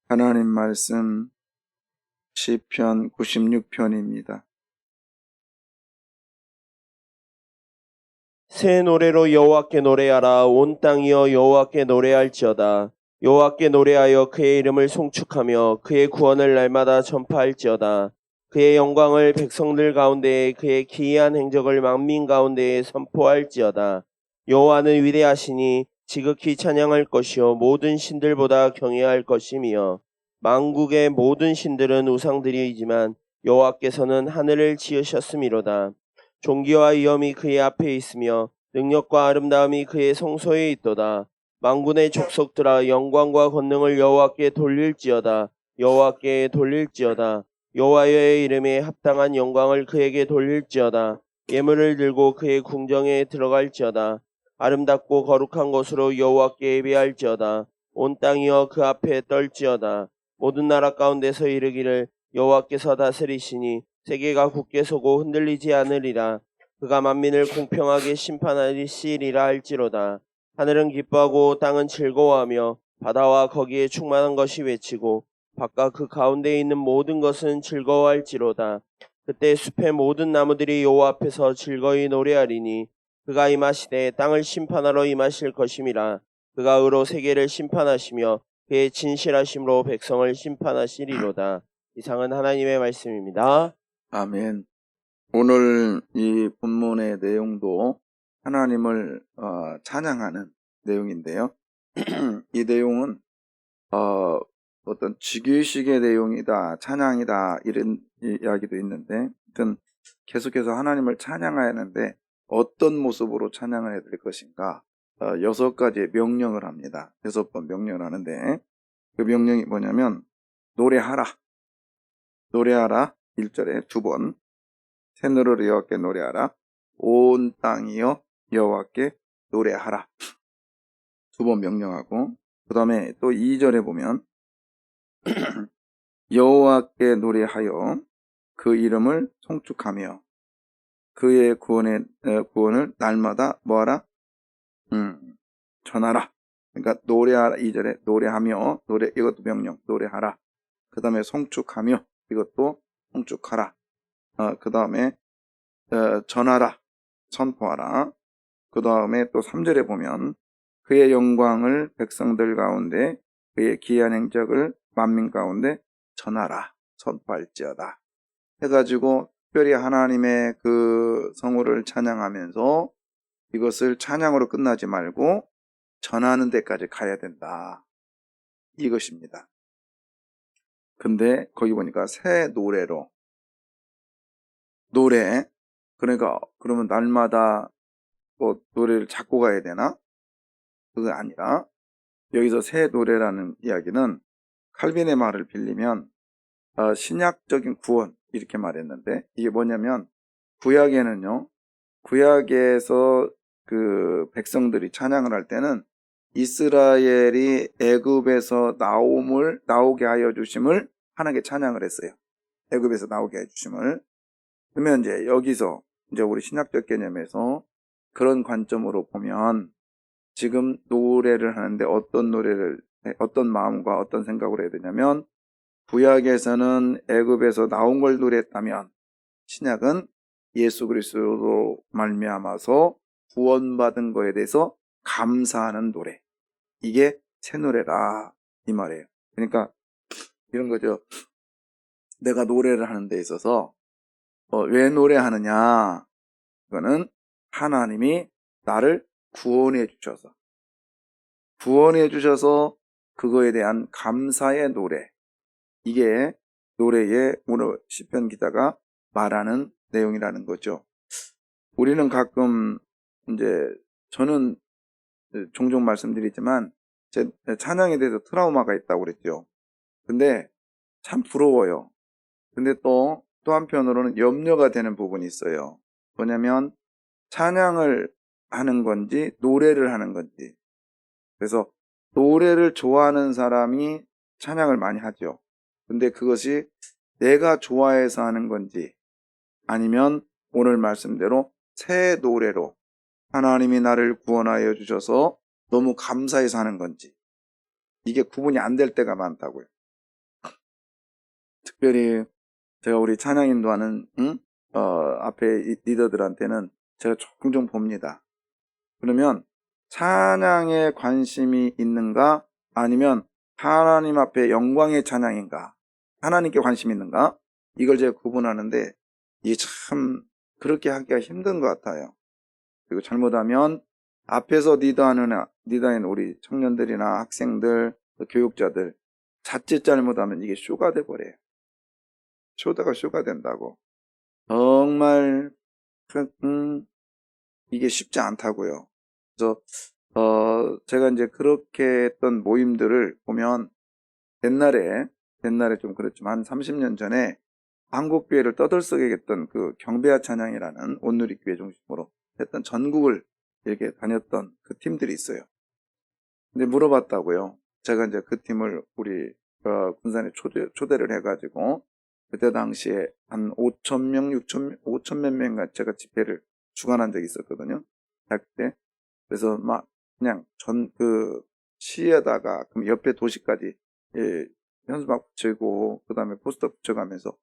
하나님 말씀 시편 96편입니다. 새 노래로 여호와께 노래하라. 온 땅이여 여호와께 노래할지어다. 여호와께 노래하여 그의 이름을 송축하며 그의 구원을 날마다 전파할지어다. 그의 영광을 백성들 가운데에, 그의 기이한 행적을 만민 가운데에 선포할지어다. 여호와는 위대하시니 지극히 찬양할 것이요 모든 신들보다 경외할 것이며, 만국의 모든 신들은 우상들이지만 여호와께서는 하늘을 지으셨음이로다. 존귀와 위엄이 그의 앞에 있으며 능력과 아름다움이 그의 성소에 있도다. 만군의 족속들아, 영광과 권능을 여호와께 돌릴지어다. 여호와께 돌릴지어다. 여호와의 이름에 합당한 영광을 그에게 돌릴지어다. 예물을 들고 그의 궁정에 들어갈지어다. 아름답고 거룩한 곳으로 여호와께 예배할지어다. 온 땅이여 그 앞에 떨지어다. 모든 나라 가운데서 이르기를 여호와께서 다스리시니 세계가 굳게 서고 흔들리지 않으리라. 그가 만민을 공평하게 심판하시리라 할지로다. 하늘은 기뻐하고 땅은 즐거워하며 바다와 거기에 충만한 것이 외치고 바깥 그 가운데에 있는 모든 것은 즐거워할지로다. 그때 숲의 모든 나무들이 여호와 앞에서 즐거이 노래하리니 그가 임하시되 땅을 심판하러 임하실 것임이라. 그가 의로 세계를 심판하시며 그의 진실하심으로 백성을 심판하시리로다. 이상은 하나님의 말씀입니다. 아멘. 오늘 이 본문의 내용도 하나님을 찬양하는 내용인데요. 이 내용은 어떤 즉위식의 내용이다, 찬양이다 이런 이야기도 있는데, 하여튼 계속해서 하나님을 찬양해야 하는데 어떤 모습으로 찬양을 해야 될 것인가, 6가지의 명령을 합니다. 6번 명령을 하는데, 그 명령이 뭐냐면 노래하라 1절에 2번, 새노래로 여호와께 노래하라. 온 땅이여 여호와께 노래하라. 2번 명령하고, 그 다음에 또 2절에 보면 여호와께 노래하여 그 이름을 송축하며 그의 구원을 날마다 뭐하라? 전하라. 그러니까 노래하라. 2절에 노래하며, 이것도 명령, 노래하라. 그 다음에 송축하며, 이것도 송축하라. 그 다음에 전하라, 선포하라. 그 다음에 또 3절에 보면 그의 영광을 백성들 가운데, 그의 기이한 행적을 만민 가운데 전하라, 선포할지어다 해가지고 특별히 하나님의 그 성호를 찬양하면서 이것을 찬양으로 끝나지 말고 전하는 데까지 가야 된다, 이것입니다. 근데 거기 보니까 새 노래로 노래, 그러니까 그러면 날마다 뭐 노래를 잡고 가야 되나? 그게 아니라 여기서 새 노래라는 이야기는 칼빈의 말을 빌리면 신약적인 구원 이렇게 말했는데, 이게 뭐냐면 구약에는요, 구약에서 그 백성들이 찬양을 할 때는 이스라엘이 애굽에서 나오게 하여 주심을 하나님께 찬양을 했어요. 애굽에서 나오게 해 주심을. 그러면 이제 여기서 이제 우리 신약적 개념에서 그런 관점으로 보면 지금 노래를 하는데 어떤 마음과 어떤 생각으로 해야 되냐면, 구약에서는 애굽에서 나온 걸 노래했다면 신약은 예수 그리스도로 말미암아서 구원받은 거에 대해서 감사하는 노래, 이게 새 노래라 이 말이에요. 그러니까 이런 거죠. 내가 노래를 하는 데 있어서 왜 노래하느냐, 그거는 하나님이 나를 구원해 주셔서 그거에 대한 감사의 노래, 이게 노래의 오늘 시편 기자가 말하는 내용이라는 거죠. 우리는 가끔 이제, 저는 종종 말씀드리지만 제 찬양에 대해서 트라우마가 있다고 그랬죠. 근데 참 부러워요. 근데 또 한편으로는 염려가 되는 부분이 있어요. 뭐냐면 찬양을 하는 건지 노래를 하는 건지. 그래서 노래를 좋아하는 사람이 찬양을 많이 하죠. 근데 그것이 내가 좋아해서 하는 건지, 아니면 오늘 말씀대로 새 노래로 하나님이 나를 구원하여 주셔서 너무 감사해서 하는 건지, 이게 구분이 안 될 때가 많다고요. 특별히 제가 우리 찬양 인도하는 앞에 이 리더들한테는 제가 종종 봅니다. 그러면 찬양에 관심이 있는가 아니면 하나님 앞에 영광의 찬양인가 하나님께 관심이 있는가 이걸 제가 구분하는데 이게 참 그렇게 하기가 힘든 것 같아요. 그리고 잘못하면 앞에서 리더인 우리 청년들이나 학생들, 교육자들 자칫 잘못하면 이게 쇼가 돼버려요. 쇼가 된다고. 정말 이게 쉽지 않다고요. 그래서 제가 이제 그렇게 했던 모임들을 보면 옛날에 좀 그랬지만 한 30년 전에 한국교회를 떠들썩하게 했던 그 경배와 찬양이라는 온누리교회 중심으로 했던 전국을 이렇게 다녔던 그 팀들이 있어요. 근데 물어봤다고요. 제가 이제 그 팀을 우리 군산에 초대를 해가지고 그때 당시에 한 5,000명, 5천 몇 명인가 제가 집회를 주관한 적이 있었거든요. 대학교 때. 그래서 막 그냥 시에다가 그럼 옆에 도시까지 현수막 붙이고 그다음에 포스터 붙여가면서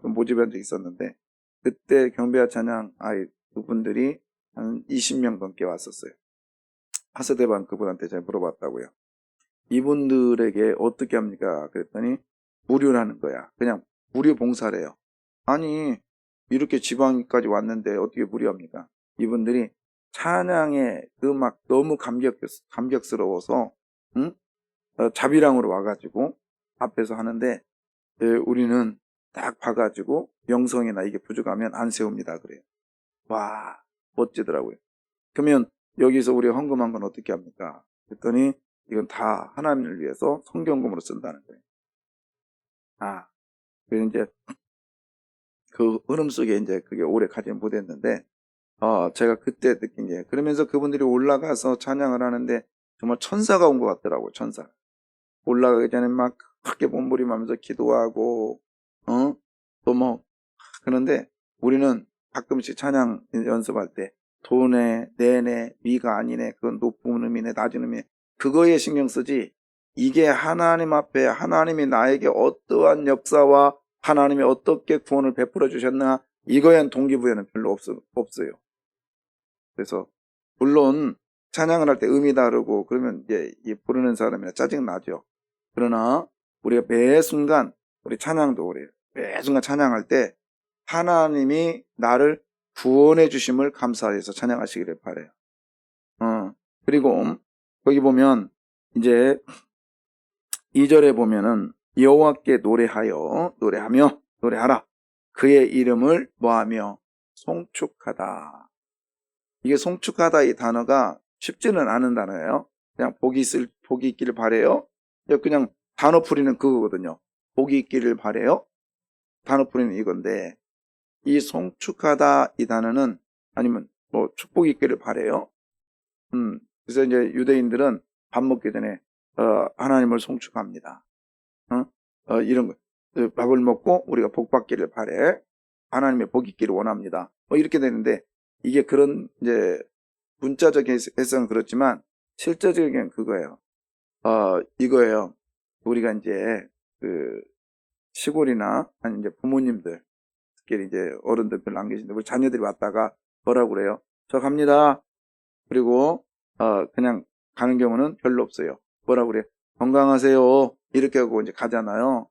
모집한 적이 있었는데 그때 경배와 찬양 그분들이 한 20명 넘게 왔었어요. 하스대반 그분한테 제가 물어봤다고요. 이분들에게 어떻게 합니까? 그랬더니 무료라는 거야. 그냥 무료 봉사래요. 아니 이렇게 지방까지 왔는데 어떻게 무료합니까? 이분들이 찬양의 음악 너무 감격스러워서 자비랑으로 와가지고 앞에서 하는데 우리는 딱 봐가지고 영성이나 이게 부족하면 안 세웁니다 그래요. 와 멋지더라고요. 그러면 여기서 우리 헌금한 건 어떻게 합니까? 그랬더니 이건 다 하나님을 위해서 성경금으로 쓴다는 거예요. 그래서 이제 그 흐름 속에 이제 그게 오래 가지 못했는데 제가 그때 느낀 게 그러면서 그분들이 올라가서 찬양을 하는데 정말 천사가 온 것 같더라고요. 천사. 올라가기 전에 막 크게 몸부림하면서 기도하고 또 뭐 그런데 우리는 가끔씩 찬양 연습할 때 도네, 네네, 미가 아니네, 그건 높은 음이네, 낮은 음이네 그거에 신경 쓰지 이게 하나님 앞에 하나님이 나에게 어떠한 역사와 하나님이 어떻게 구원을 베풀어 주셨나 이거에 대한 동기부여는 별로 없어요. 그래서 물론 찬양을 할 때 음이 다르고 그러면 이제 부르는 사람이나 짜증 나죠. 그러나 우리가 매 순간 우리 찬양도 그래요. 매 순간 찬양할 때 하나님이 나를 구원해 주심을 감사해서 찬양하시기를 바래요. 그리고 거기 보면 이제 2절에 보면은 여호와께 노래하라. 그의 이름을 뭐하며 송축하다. 이게 송축하다 이 단어가 쉽지는 않은 단어예요. 그냥 복이 있기를 바래요. 그냥 단어 풀이는 그거거든요. 복이 있기를 바래요. 단어 풀이는 이건데 이 송축하다 이 단어는 아니면 뭐 축복이 있기를 바래요. 그래서 이제 유대인들은 밥 먹기 전에 하나님을 송축합니다. 이런 거 밥을 먹고 우리가 복 받기를 바래. 하나님의 복이 있기를 원합니다. 뭐 이렇게 되는데 이게 그런 이제 문자적인 해석은 그렇지만 실제적인 그거예요. 이거예요. 우리가 이제 그 시골이나 아니 이제 부모님들 특히 이제 어른들 별로 안 계신데 우리 자녀들이 왔다가 뭐라고 그래요? 저 갑니다. 그리고 그냥 가는 경우는 별로 없어요. 뭐라고 그래요? 건강하세요. 이렇게 하고 이제 가잖아요.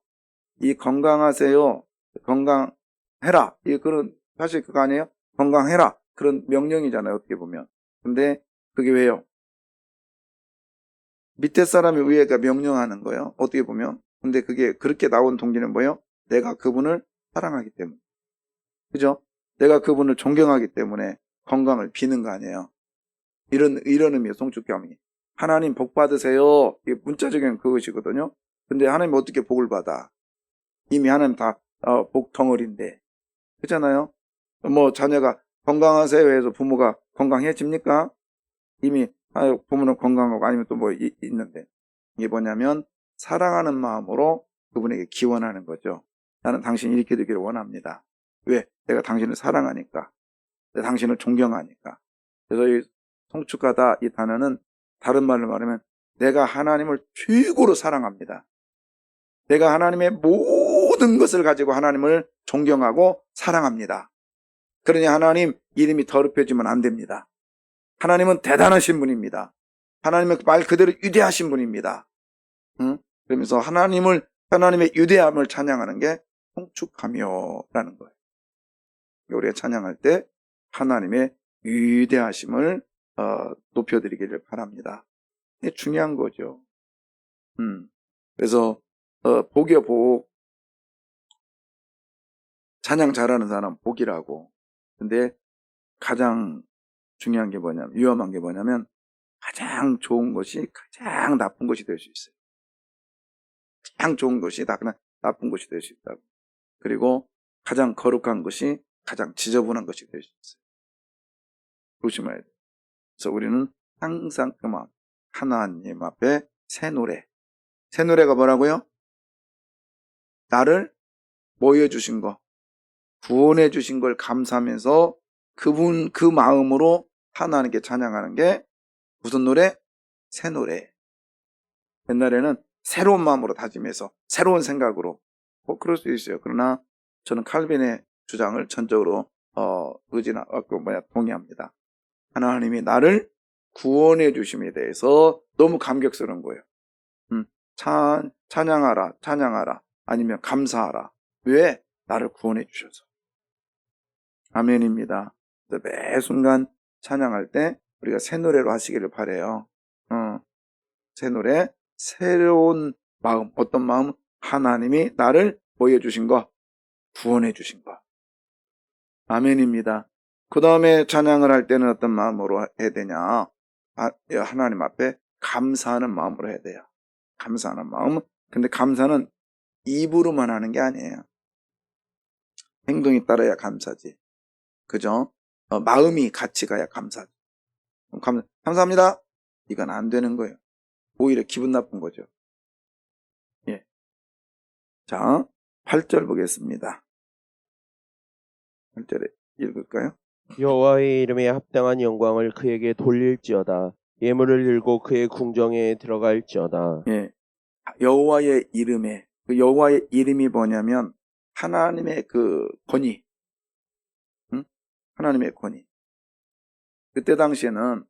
이 건강하세요. 건강해라. 이 그런 사실 그거 아니에요? 건강해라. 그런 명령이잖아요. 어떻게 보면. 근데 그게 왜요? 밑에 사람이 위에가 명령하는 거예요. 어떻게 보면. 근데 그게 그렇게 나온 동기는 뭐예요? 내가 그분을 사랑하기 때문에. 그죠? 내가 그분을 존경하기 때문에 건강을 비는 거 아니에요. 이런 의미의 송축함이. 하나님 복 받으세요. 이게 문자적인 그것이거든요. 근데 하나님 어떻게 복을 받아? 이미 하나님 다 복 덩어리인데. 그렇잖아요? 뭐 자녀가 건강하세요 해서 부모가 건강해집니까? 이미 부모는 건강하고 아니면 또 뭐 있는데 이게 뭐냐면 사랑하는 마음으로 그분에게 기원하는 거죠. 나는 당신이 이렇게 되기를 원합니다. 왜? 내가 당신을 사랑하니까. 내가 당신을 존경하니까. 그래서 이 송축하다 이 단어는 다른 말로 말하면 내가 하나님을 최고로 사랑합니다. 내가 하나님의 모든 모든 것을 가지고 하나님을 존경하고 사랑합니다. 그러니 하나님 이름이 더럽혀지면 안 됩니다. 하나님은 대단하신 분입니다. 하나님은 말 그대로 위대하신 분입니다. 응? 그러면서 하나님의 위대함을 찬양하는 게 송축하며라는 거예요. 우리가 찬양할 때 하나님의 위대하심을 높여드리기를 바랍니다. 이게 중요한 거죠. 그래서 복이요 복. 찬양 잘하는 사람 복이라고. 근데 가장 중요한 게 뭐냐면, 위험한 게 뭐냐면 가장 좋은 것이 가장 나쁜 것이 될 수 있어요. 가장 좋은 것이 다 그냥 나쁜 것이 될 수 있다고. 그리고 가장 거룩한 것이 가장 지저분한 것이 될 수 있어요. 조심해야 돼요. 그래서 우리는 항상 그 마음, 하나님 앞에 새 노래가 뭐라고요? 나를 모여주신 거, 구원해 주신 걸 감사하면서 그 마음으로 하나님께 찬양하는 게 무슨 노래? 새 노래. 옛날에는 새로운 마음으로 다짐해서 새로운 생각으로 그럴 수 있어요. 그러나 저는 칼빈의 주장을 전적으로 동의합니다. 하나님이 나를 구원해 주심에 대해서 너무 감격스러운 거예요. 찬양하라 아니면 감사하라. 왜? 나를 구원해 주셔서. 아멘입니다. 매 순간 찬양할 때 우리가 새 노래로 하시기를 바라요. 새 노래, 새로운 마음, 어떤 마음? 하나님이 나를 보여주신 거, 구원해 주신 거. 아멘입니다. 그 다음에 찬양을 할 때는 어떤 마음으로 해야 되냐? 하나님 앞에 감사하는 마음으로 해야 돼요. 감사하는 마음. 근데 감사는 입으로만 하는 게 아니에요. 행동이 따라야 감사지. 그죠? 마음이 같이 가야 감사지. 감사합니다. 이건 안 되는 거예요. 오히려 기분 나쁜 거죠. 예. 자, 8절 보겠습니다. 8절에 읽을까요? 여호와의 이름에 합당한 영광을 그에게 돌릴지어다. 예물을 들고 그의 궁정에 들어갈지어다. 예. 여호와의 이름에, 그 여호와의 이름이 뭐냐면 하나님의 그 권위. 하나님의 권위. 그때 당시에는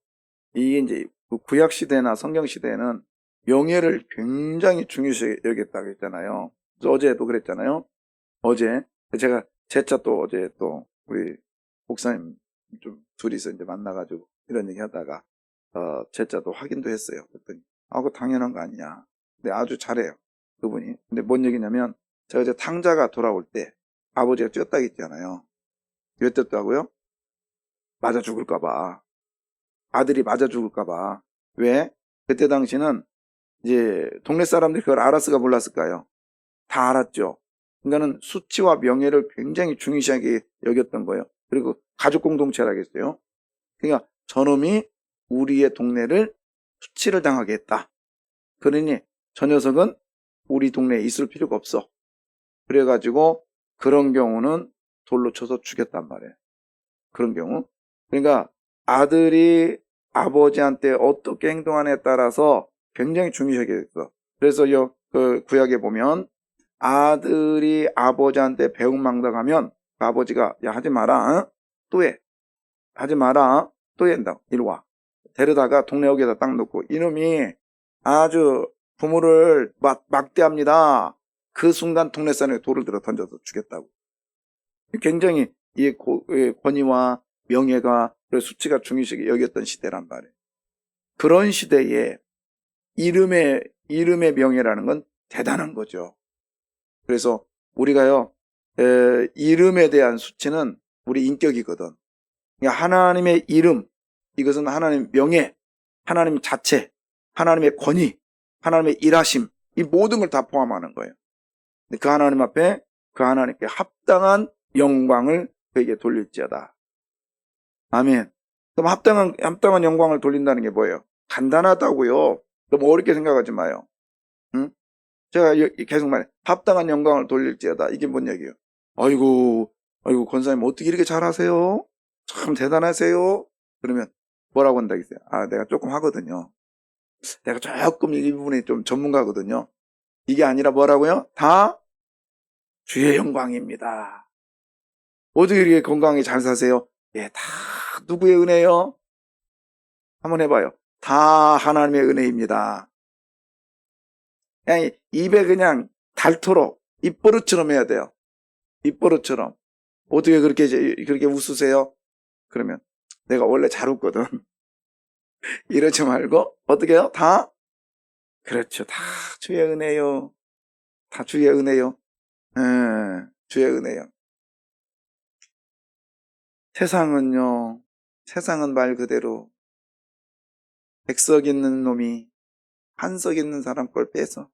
이게 이제 구약 시대나 성경 시대에는 명예를 굉장히 중요시 여겼다고 했잖아요. 어제도 그랬잖아요. 어제 제가 제차 또 어제 또 우리 목사님 좀 둘이서 이제 만나가지고 이런 얘기 하다가 제차도 확인도 했어요. 그랬더니 그거 당연한 거 아니냐. 근데 아주 잘해요. 그분이. 근데 뭔 얘기냐면 제가 이제 탕자가 돌아올 때 아버지가 쬐었다고 했잖아요. 왜 쬐었다고요? 맞아 죽을까봐. 아들이 맞아 죽을까봐. 왜? 그때 당시는 이제 동네 사람들이 그걸 알았을까 몰랐을까요? 다 알았죠. 그러니까는 수치와 명예를 굉장히 중요시하게 여겼던 거예요. 그리고 가족 공동체라겠어요. 그러니까 저놈이 우리의 동네를 수치를 당하게 했다. 그러니 저 녀석은 우리 동네에 있을 필요가 없어. 그래가지고 그런 경우는 돌로 쳐서 죽였단 말이에요. 그런 경우. 그러니까 아들이 아버지한테 어떻게 행동하냐에 따라서 굉장히 중요하게 됐어. 그래서 그 구약에 보면 아들이 아버지한테 배웅망덕하면 아버지가 야 하지 마라. 또 해. 하지 마라. 또 한다. 이리 와. 데려다가 동네 여기에다 딱 놓고 이놈이 아주 부모를 막대합니다. 그 순간 동네 사람에 돌을 들어 던져서 죽였다고. 굉장히 이 권위와 명예가 수치가 중요시 여겼던 시대란 말이에요. 그런 시대에 이름의 명예라는 건 대단한 거죠. 그래서 우리가요, 이름에 대한 수치는 우리 인격이거든. 그러니까 하나님의 이름, 이것은 하나님의 명예, 하나님 자체, 하나님의 권위, 하나님의 일하심, 이 모든 걸 다 포함하는 거예요. 그 하나님 앞에 그 하나님께 합당한 영광을 그에게 돌릴지어다. 아멘. 그럼 합당한 영광을 돌린다는 게 뭐예요? 간단하다고요. 너무 어렵게 생각하지 마요. 응? 제가 계속 말해. 합당한 영광을 돌릴지어다. 이게 뭔 얘기예요? 아이고, 권사님 어떻게 이렇게 잘하세요? 참 대단하세요? 그러면 뭐라고 한다겠어요? 내가 조금 하거든요. 내가 조금 이 부분에 좀 전문가거든요. 이게 아니라 뭐라고요? 다 주의 영광입니다. 어떻게 이렇게 건강하게 잘 사세요? 예, 다 누구의 은혜요? 한번 해봐요. 다 하나님의 은혜입니다. 그냥 입에 그냥 닳도록 입버릇처럼 해야 돼요. 입버릇처럼. 어떻게 그렇게 웃으세요? 그러면 내가 원래 잘 웃거든. 이러지 말고 어떻게 해요? 다? 그렇죠. 다 주의 은혜요. 다 주의 은혜요. 주의 은혜요. 세상은 말 그대로 백석 있는 놈이 한석 있는 사람 걸 빼서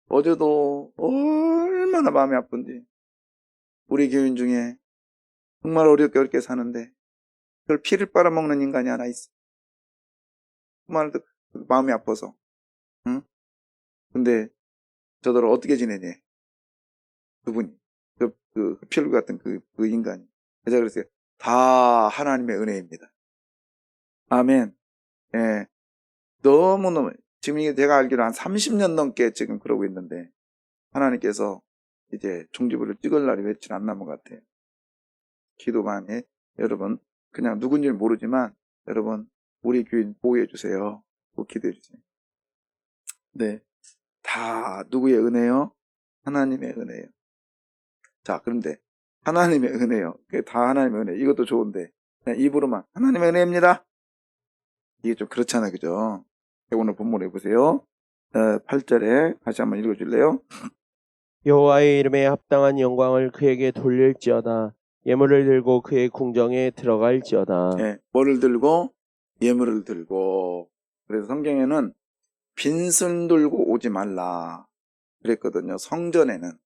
어제도 얼마나 마음이 아픈지 우리 교인 중에 정말 어렵게 사는데 그걸 피를 빨아먹는 인간이 하나 있어. 정말 마음이 아파서. 응? 근데 저더러 어떻게 지내니? 그분이 그 흡혈귀 같은 그 인간이. 제가 그랬어요. 다 하나님의 은혜입니다. 아멘. 예. 너무너무 지금 이게 제가 알기로 한 30년 넘게 지금 그러고 있는데 하나님께서 이제 종지부를 찍을 날이 며칠 안 남은 것 같아요. 기도 많이 해. 여러분 그냥 누군지 모르지만 여러분 우리 교인 보호해 주세요. 꼭 기도해 주세요. 네. 다 누구의 은혜요? 하나님의 은혜요. 자, 그런데 하나님의 은혜요. 그게 다 하나님의 은혜. 이것도 좋은데 그냥 입으로만 하나님의 은혜입니다. 이게 좀 그렇잖아요. 그죠? 오늘 본문 해보세요. 8절에 다시 한번 읽어줄래요? 여호와의 이름에 합당한 영광을 그에게 돌릴지어다. 예물을 들고 그의 궁정에 들어갈지어다. 네, 뭐를 들고? 예물을 들고. 그래서 성경에는 빈손 들고 오지 말라 그랬거든요. 성전에는.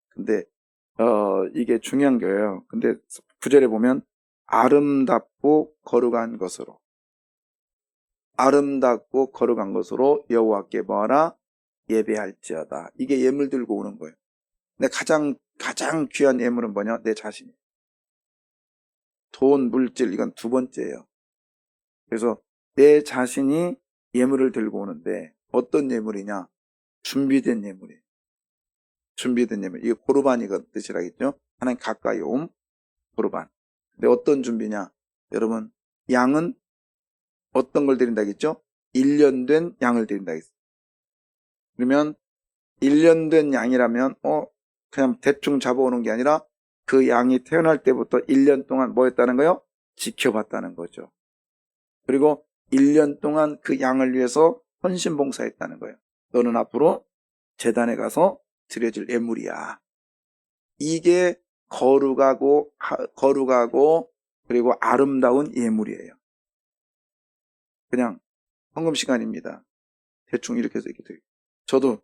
근데 이게 중요한 거예요. 근데 9절에 보면 아름답고 거룩한 것으로 여호와께 뭐하라? 예배할지어다. 이게 예물 들고 오는 거예요. 근데 가장 귀한 예물은 뭐냐? 내 자신이에요. 돈, 물질 이건 두 번째예요. 그래서 내 자신이 예물을 들고 오는데 어떤 예물이냐? 준비된 예물이에요. 준비된 예물. 이게 고르반이가 뜻이라겠죠? 하나님 가까이 옴, 고르반. 근데 어떤 준비냐? 여러분, 양은 어떤 걸 드린다겠죠? 1년 된 양을 드린다겠어요. 그러면 1년 된 양이라면 그냥 대충 잡아오는 게 아니라 그 양이 태어날 때부터 1년 동안 뭐 했다는 거요? 지켜봤다는 거죠. 그리고 1년 동안 그 양을 위해서 헌신봉사했다는 거예요. 너는 앞으로 제단에 가서 드려질 예물이야. 이게 거룩하고 그리고 아름다운 예물이에요. 그냥 헌금 시간입니다. 대충 이렇게 해서 이렇게 드리고. 저도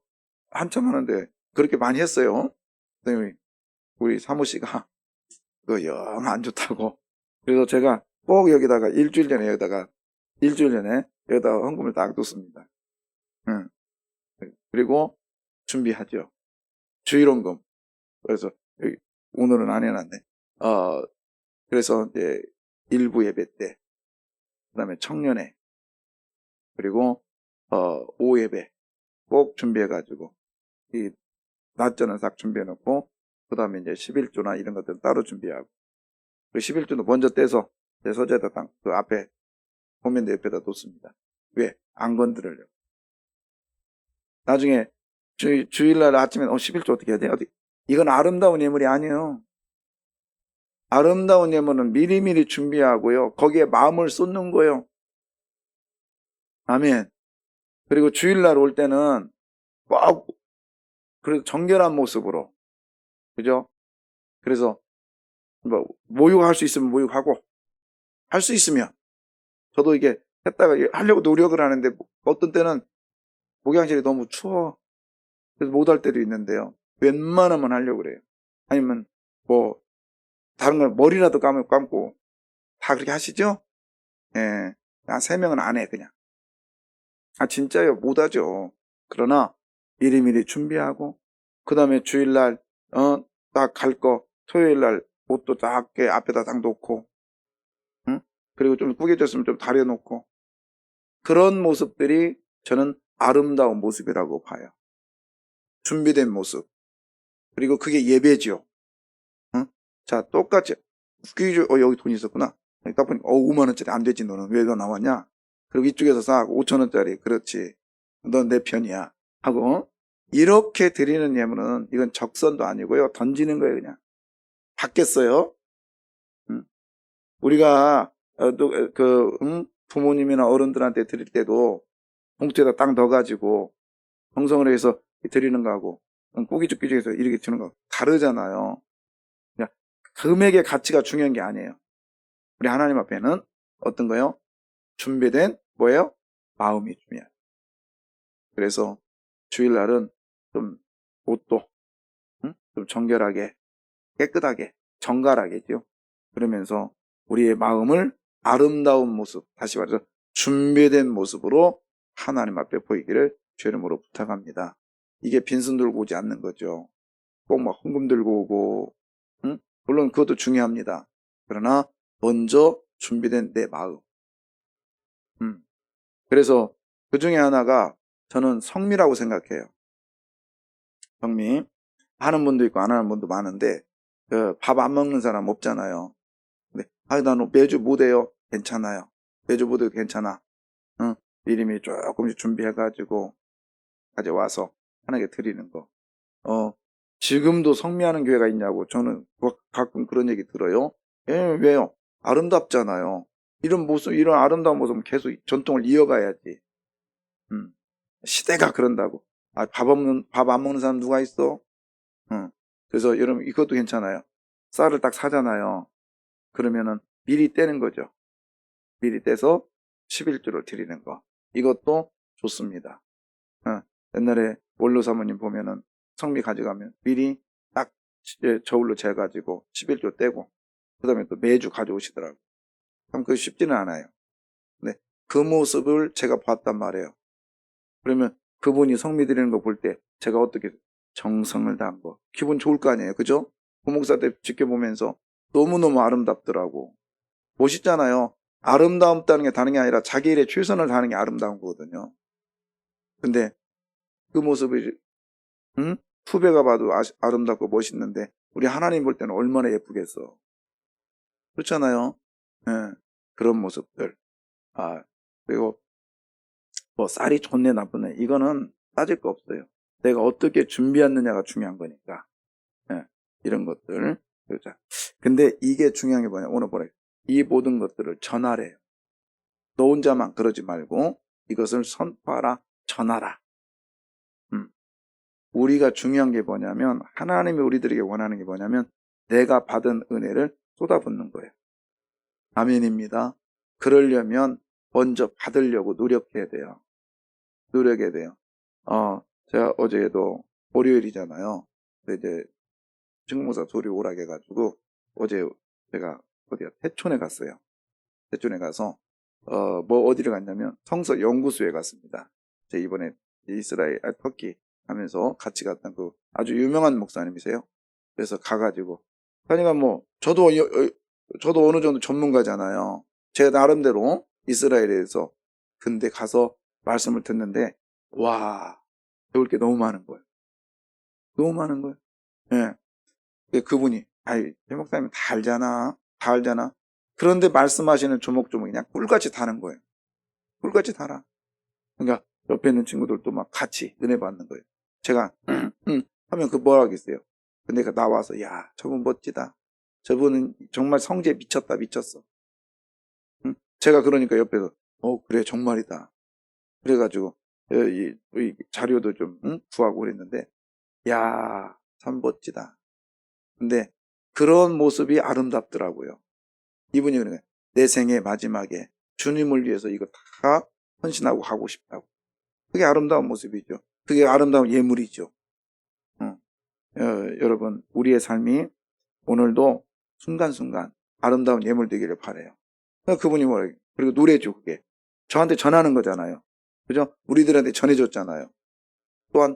한참 하는데 그렇게 많이 했어요. 선생님이 우리 사무씨가 그거 영 안 좋다고. 그래서 제가 꼭 여기다가 일주일 전에 여기다가 헌금을 딱 뒀습니다. 응. 그리고 준비하죠. 주일원금. 그래서 여기 오늘은 안 해놨네. 그래서 이제 일부 예배 때, 그다음에 청년회, 그리고 오후 예배 꼭 준비해가지고 이 낮전은 싹 준비해놓고 그다음에 이제 11조나 이런 것들 따로 준비하고 그 11조도 먼저 떼서 제 서재에다 그 앞에 보면대 옆에다 놓습니다. 왜? 안 건드리려고. 나중에 주일날 아침에 11조 어떻게 해야 돼? 이건 아름다운 예물이 아니에요. 아름다운 예물은 미리미리 준비하고요. 거기에 마음을 쏟는 거예요. 아멘. 그리고 주일날 올 때는 꼭 그래도 정결한 모습으로, 그죠? 그래서 뭐 모욕할 수 있으면 모욕하고 할 수 있으면 저도 이게 했다가 하려고 노력을 하는데 어떤 때는 목양실이 너무 추워. 그래서 못 할 때도 있는데요. 웬만하면 하려고 그래요. 아니면 뭐 다른 걸 머리라도 감고 다 그렇게 하시죠? 예. 3명은 안 해, 그냥. 진짜요? 못하죠. 그러나 미리미리 준비하고 그 다음에 주일날 딱 갈 거 토요일날 옷도 작게 앞에다 딱 놓고 응? 그리고 좀 구겨졌으면 좀 다려놓고 그런 모습들이 저는 아름다운 모습이라고 봐요. 준비된 모습. 그리고 그게 예배죠. 응? 자, 똑같이 퀴즈, 여기 돈 있었구나. 딱 보니까 5만 원짜리 안 되지, 너는 왜 너 나왔냐? 그리고 이쪽에서 싸고 5천 원짜리, 그렇지. 넌 내 편이야. 하고 이렇게 드리는 예물은 이건 적선도 아니고요, 던지는 거예요. 그냥 받겠어요. 응? 우리가 부모님이나 어른들한테 드릴 때도 봉투에다 딱 넣어가지고 정성을 해서 드리는 거하고 꾸기죽기죽해서 이렇게 주는 거 다르잖아요. 그냥 금액의 가치가 중요한 게 아니에요. 우리 하나님 앞에는 어떤 거요? 준비된 뭐예요? 마음이 중요해요. 그래서 주일날은 좀 옷도 좀 정결하게, 깨끗하게, 정갈하게죠. 그러면서 우리의 마음을 아름다운 모습, 다시 말해서 준비된 모습으로 하나님 앞에 보이기를 주 이름으로 부탁합니다. 이게 빈손 들고 오지 않는 거죠. 꼭 막 헌금 들고 오고, 물론 그것도 중요합니다. 그러나 먼저 준비된 내 마음. 그래서 그 중에 하나가 저는 성미라고 생각해요. 성미. 하는 분도 있고 안 하는 분도 많은데 밥 안 먹는 사람 없잖아요. 근데 난 매주 못 해요. 괜찮아요. 매주 못 해도 괜찮아. 응? 미리미리 조금씩 준비해가지고 가져와서 하나님께 드리는 거. 지금도 성미하는 교회가 있냐고 저는 가끔 그런 얘기 들어요. 왜요? 아름답잖아요. 이런 모습, 이런 아름다운 모습은 계속 전통을 이어가야지. 시대가 그런다고. 밥 안 먹는 사람 누가 있어? 그래서 여러분 이것도 괜찮아요. 쌀을 딱 사잖아요. 그러면은 미리 떼는 거죠. 미리 떼서 11조를 드리는 거. 이것도 좋습니다. 옛날에 원로 사모님 보면은 성미 가져가면 미리 딱 저울로 재가지고 11조 떼고 그 다음에 또 매주 가져오시더라고요. 그럼 그게 쉽지는 않아요. 근데 그 모습을 제가 봤단 말이에요. 그러면 그분이 성미 드리는 거 볼 때 제가 어떻게 정성을 다한 거 기분 좋을 거 아니에요. 그죠? 부목사 때 지켜보면서 너무너무 아름답더라고. 멋있잖아요. 아름다움다는 게 다른 게 아니라 자기 일에 최선을 다하는 게 아름다운 거거든요. 근데 그 모습이 후배가 봐도 아름답고 멋있는데 우리 하나님 볼 때는 얼마나 예쁘겠어. 그렇잖아요. 예, 그런 모습들. 그리고 뭐 쌀이 좋네 나쁘네 이거는 따질 거 없어요. 내가 어떻게 준비했느냐가 중요한 거니까. 예, 이런 것들. 그렇죠. 근데 이게 중요한 게 뭐냐? 오늘 보라. 이 모든 것들을 전하래요. 너 혼자만 그러지 말고 이것을 선포하라, 전하라. 우리가 중요한 게 뭐냐면 하나님이 우리들에게 원하는 게 뭐냐면 내가 받은 은혜를 쏟아붓는 거예요. 아멘입니다. 그러려면 먼저 받으려고 노력해야 돼요. 노력해야 돼요. 제가 어제도 월요일이잖아요. 근데 이제 친구모사 소리 오라게 해가지고 어제 제가 태촌에 갔어요. 태촌에 가서 어디를 갔냐면 성서 연구소에 갔습니다. 제가 이번에 이스라엘, 터키 하면서 같이 갔던 그 아주 유명한 목사님이세요. 그래서 가가지고 그러니까 저도 어느 정도 전문가잖아요. 제 나름대로 이스라엘에서 근데 가서 말씀을 듣는데 와 배울 게 너무 많은 거예요. 너무 많은 거예요. 예. 그분이 배 목사님 다 알잖아. 다 알잖아. 그런데 말씀하시는 조목조목 그냥 꿀같이 다는 거예요. 꿀같이 달아. 그러니까 옆에 있는 친구들도 막 같이 은혜 받는 거예요. 제가 하면 뭐라 하겠어요. 근데 나와서 야 저분 멋지다. 저분은 정말 성지에 미쳤다 미쳤어. 제가 그러니까 옆에서 그래 정말이다. 그래가지고 이 자료도 좀 구하고 그랬는데 야 참 멋지다. 근데 그런 모습이 아름답더라고요. 이분이 그러는 거예요. 내 생의 마지막에 주님을 위해서 이거 다 헌신하고 가고 싶다고. 그게 아름다운 모습이죠. 그게 아름다운 예물이죠. 여러분 우리의 삶이 오늘도 순간순간 아름다운 예물 되기를 바라요. 그분이 뭐래요? 그리고 노래죠 그게. 저한테 전하는 거잖아요. 그죠? 우리들한테 전해줬잖아요. 또한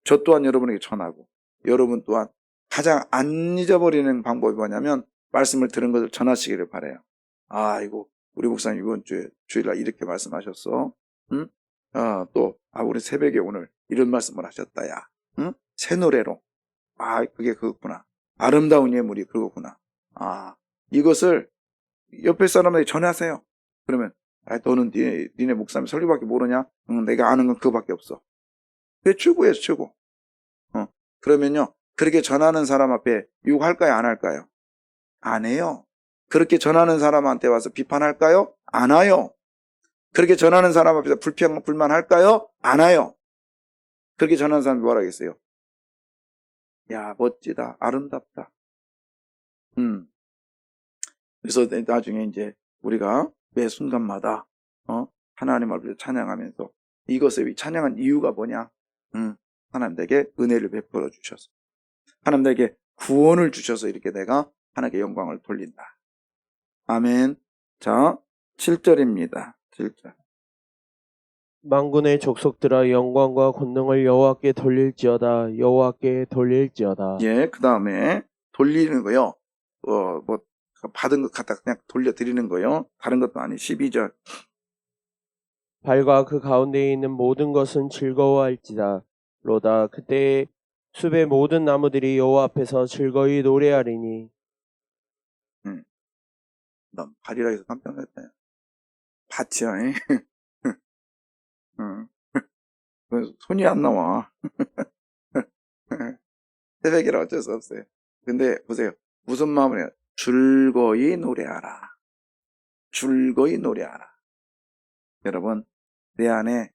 저 또한 여러분에게 전하고 여러분 또한 가장 안 잊어버리는 방법이 뭐냐면 말씀을 들은 것을 전하시기를 바라요. 이거 우리 목사님 이번 주에 주일날 이렇게 말씀하셨어. 응? 우리 새벽에 오늘 이런 말씀을 하셨다 야. 응? 새 노래로 아, 그게 그거구나. 아름다운 예물이 그거구나. 아, 이것을 옆에 사람에게 전하세요. 그러면, 아, 너는 니네 목사님 설교밖에 모르냐? 응, 내가 아는 건 그거밖에 없어. 그게 최고예요, 최고. 그러면요, 그렇게 전하는 사람 앞에 욕할까요, 안 할까요? 안 해요. 그렇게 전하는 사람한테 와서 비판할까요? 안 와요. 그렇게 전하는 사람 앞에서 불만할까요? 안 와요. 그렇게 전하는 사람이 뭐라 하겠어요? 야, 멋지다, 아름답다. 그래서 나중에 이제 우리가 매 순간마다 하나님 앞에서 찬양하면서 이것을 찬양한 이유가 뭐냐? 하나님 내게 은혜를 베풀어 주셔서 하나님 내게 구원을 주셔서 이렇게 내가 하나님께 영광을 돌린다. 아멘. 자, 7절입니다. 7절. 만군의 족속들아 영광과 권능을 여호와께 돌릴지어다. 여호와께 돌릴지어다. 예, 그 다음에 돌리는 거요. 뭐 받은 것 갖다 그냥 돌려드리는 거요. 다른 것도 아니. 12절. 발과 그 가운데에 있는 모든 것은 즐거워할지다. 로다 그때 숲의 모든 나무들이 여호와 앞에서 즐거이 노래하리니. 난 발이라 해서 깜짝 놀랐다. 밭이야. 손이 안 나와. 새벽이라 어쩔 수 없어요. 근데 보세요. 무슨 마음으로 해요? 즐거이 노래하라. 즐거이 노래하라. 여러분, 내 안에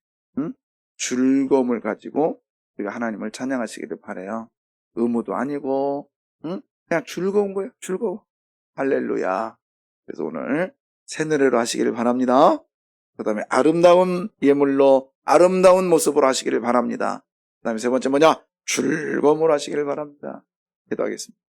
즐거움을 가지고 우리가 하나님을 찬양하시기를 바라요. 의무도 아니고 그냥 즐거운 거예요. 즐거워. 할렐루야. 그래서 오늘 새 노래로 하시기를 바랍니다. 그 다음에 아름다운 예물로 아름다운 모습으로 하시기를 바랍니다. 그 다음에 세 번째 뭐냐? 즐거움으로 하시기를 바랍니다. 기도하겠습니다.